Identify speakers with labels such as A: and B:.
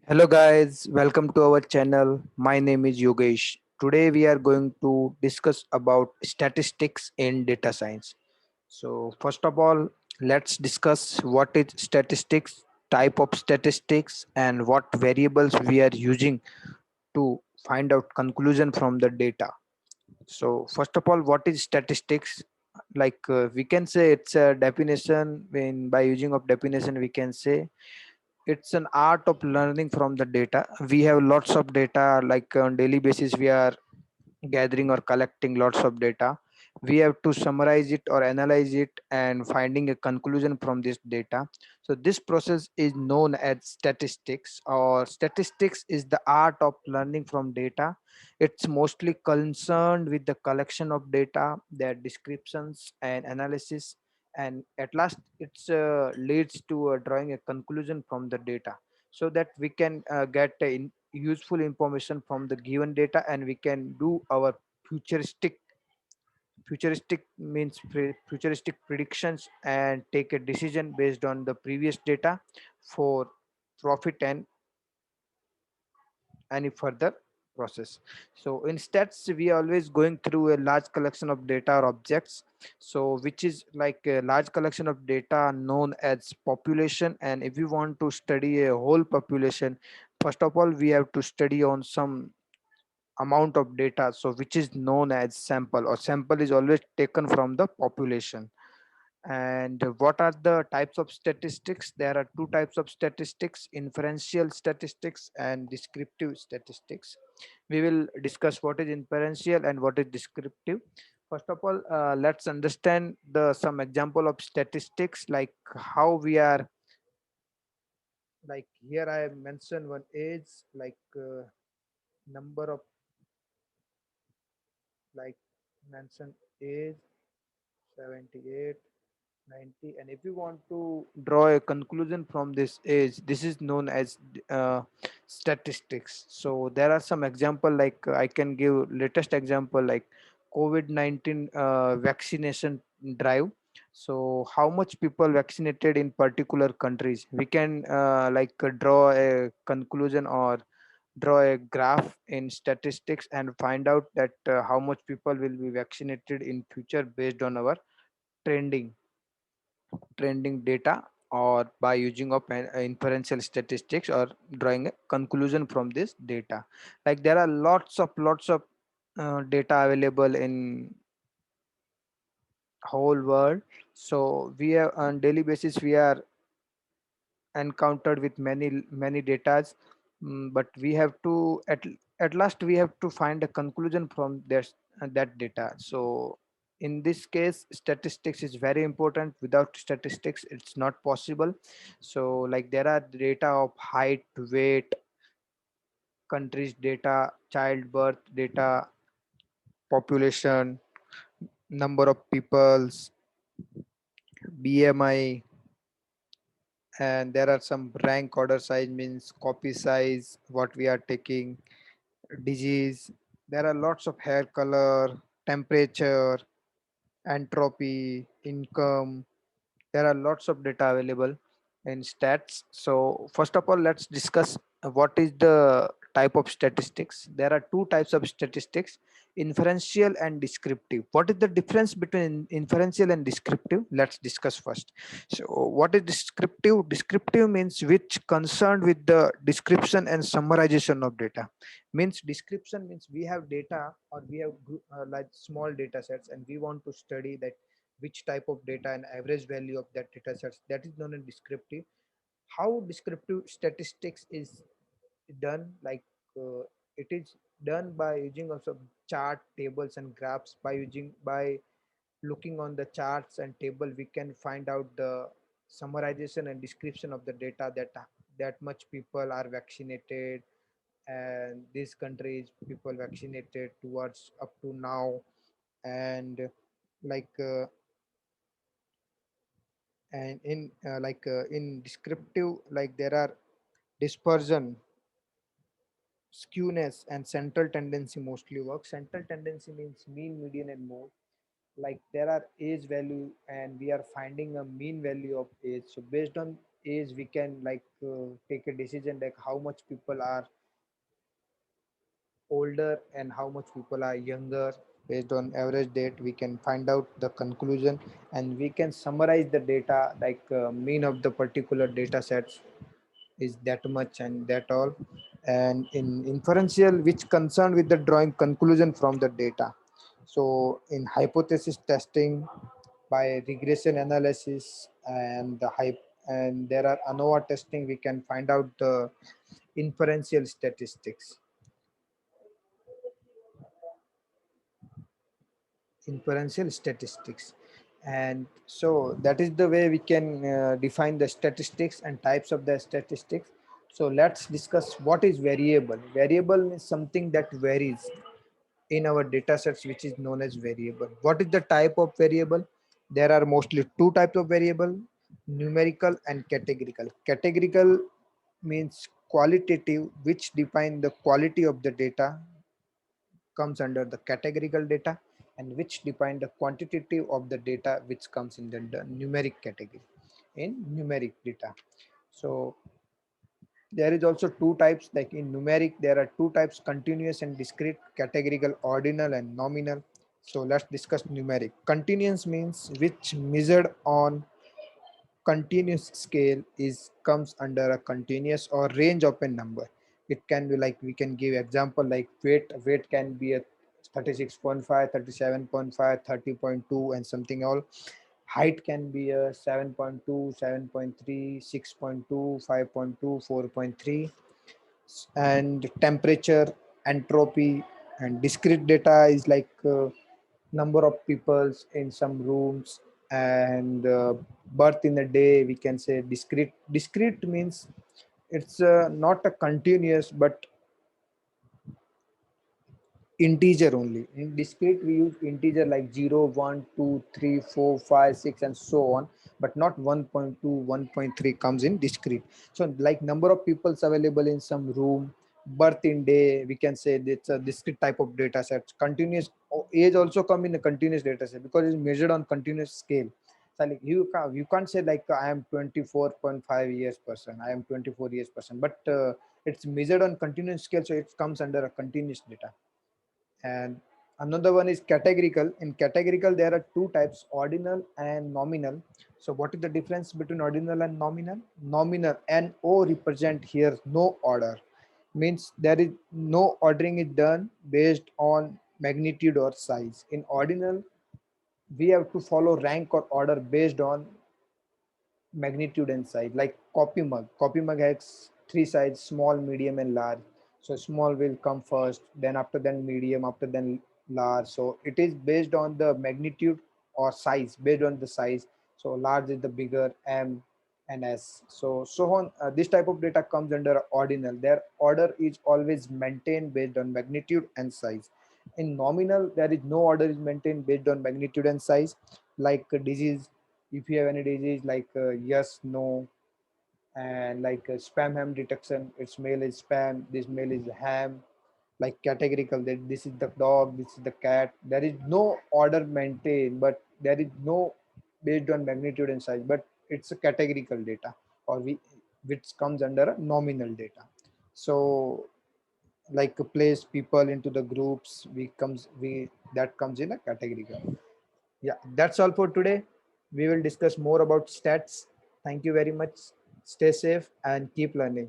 A: Hello guys, welcome to our channel. My name is Yogesh. Today we are going to discuss about statistics in data science. So first of all, let's discuss what is statistics, type of statistics and what variables we are using to find out conclusion from the data. So first of all, what is statistics? We can say it's a definition when by using of definition we can say it's an art of learning from the data. We have lots of data, like on daily basis we are gathering or collecting lots of data. We have to summarize it or analyze it and finding a conclusion from this data. So this process is known as statistics, or statistics is the art of learning from data. It's mostly concerned with the collection of data, their descriptions and analysis, and at last it's leads to drawing a conclusion from the data, so that we can get useful information from the given data and we can do our futuristic futuristic predictions and take a decision based on the previous data for profit and any further process. So in stats we are always going through a large collection of data or objects, so which is like a large collection of data known as population. And if we want to study a whole population, first of all we have to study on some amount of data, so which is known as sample, or sample is always taken from the population. And what are the types of statistics? There are two types of statistics: inferential statistics and descriptive statistics. We will discuss what is inferential and what is descriptive. First of all, let's understand the some example of statistics, like how we are, like here I have mentioned one age, number of, like mention age 78, 90, and if you want to draw a conclusion from this age, this is known as statistics. So there are some example, I can give latest example, like COVID-19 vaccination drive. So how much people vaccinated in particular countries, we can draw a conclusion or draw a graph in statistics and find out that how much people will be vaccinated in future based on our trending trending data, or by using of inferential statistics or drawing a conclusion from this data. Like there are lots of data available in whole world. So we are on daily basis we are encountered with many datas. But we have to at last we have to find a conclusion from that data. So in this case statistics is very important. Without statistics it's not possible. So like there are data of height, weight, countries data, childbirth data, population, number of peoples, BMI, and there are some rank order size, means copy size, what we are taking, disease. There are lots of hair color, temperature, entropy, income. There are lots of data available in stats. So first of all, let's discuss what is the type of statistics. There are two types of statistics: inferential and descriptive. What is the difference between inferential and descriptive? Let's discuss first. So what is descriptive? Descriptive means which concerned with the description and summarization of data. Means description means we have data, or we have like small data sets, and we want to study that which type of data and average value of that data sets. That is known as descriptive. How descriptive statistics is done? It is done by using of some chart, tables and graphs. By looking on the charts and table, we can find out the summarization and description of the data, that much people are vaccinated, and this country is people vaccinated towards up to now. And like in descriptive, like there are dispersion, skewness and central tendency mostly work. Central tendency means mean, median and mode. Like there are age value and we are finding a mean value of age. So based on age we can like take a decision like how much people are older and how much people are younger. Based on average date we can find out the conclusion, and we can summarize the data like mean of the particular data sets is that much and that all. And in inferential, which concerned with the drawing conclusion from the data. So in hypothesis testing, by regression analysis and the hype, and there are ANOVA testing, we can find out the inferential statistics. Inferential statistics. And so that is the way we can define the statistics and types of the statistics. So let's discuss what is variable. Variable is something that varies in our data sets, which is known as variable. What is the type of variable? There are mostly two types of variable: numerical and categorical. Categorical means qualitative, which define the quality of the data, comes under the categorical data, and which define the quantitative of the data, which comes in the numeric category in numeric data. So there is also two types, like in numeric there are two types: continuous and discrete, categorical, ordinal and nominal. So let's discuss numeric. Continuous means which measured on continuous scale is comes under a continuous or range of a number. It can be like, we can give example like weight can be a 36.5, 37.5, 30.2 and something all. Height can be a 7.2, 7.3, 6.2, 5.2, 4.3. And temperature, entropy. And discrete data is like number of peoples in some rooms, and birth in a day, we can say discrete. Discrete means it's not a continuous but integer only. In discrete we use integer like 0, 1, 2, 3, 4, 5, 6 and so on, but not 1.2, 1.3 comes in discrete. So like number of peoples available in some room, birth in day, we can say it's a discrete type of data set. Continuous age also come in a continuous data set because it's measured on continuous scale. So like you can't say like I am 24.5 years person, I am 24 years person, but it's measured on continuous scale, so it comes under a continuous data. And another one is categorical. In categorical there are two types: ordinal and nominal. So what is the difference between ordinal and nominal? Nominal, no represent here no order, means there is no ordering is done based on magnitude or size. In ordinal we have to follow rank or order based on magnitude and size. Like coffee mug has three sizes: small, medium and large. So small will come first, then after then medium, after then large. So it is based on the magnitude or size, based on the size. So large is the bigger, M and S, so on. This type of data comes under ordinal. Their order is always maintained based on magnitude and size. In nominal there is no order is maintained based on magnitude and size. Like disease, if you have any disease like yes, no. And like spam ham detection, its mail is spam, this mail is ham. Like categorical, that this is the dog, this is the cat. There is no order maintained, but there is no based on magnitude and size, but it's a categorical data, or we which comes under a nominal data. So like place people into the groups, we comes we that comes in a categorical. Yeah, that's all for today. We will discuss more about stats. Thank you very much. Stay safe and keep learning.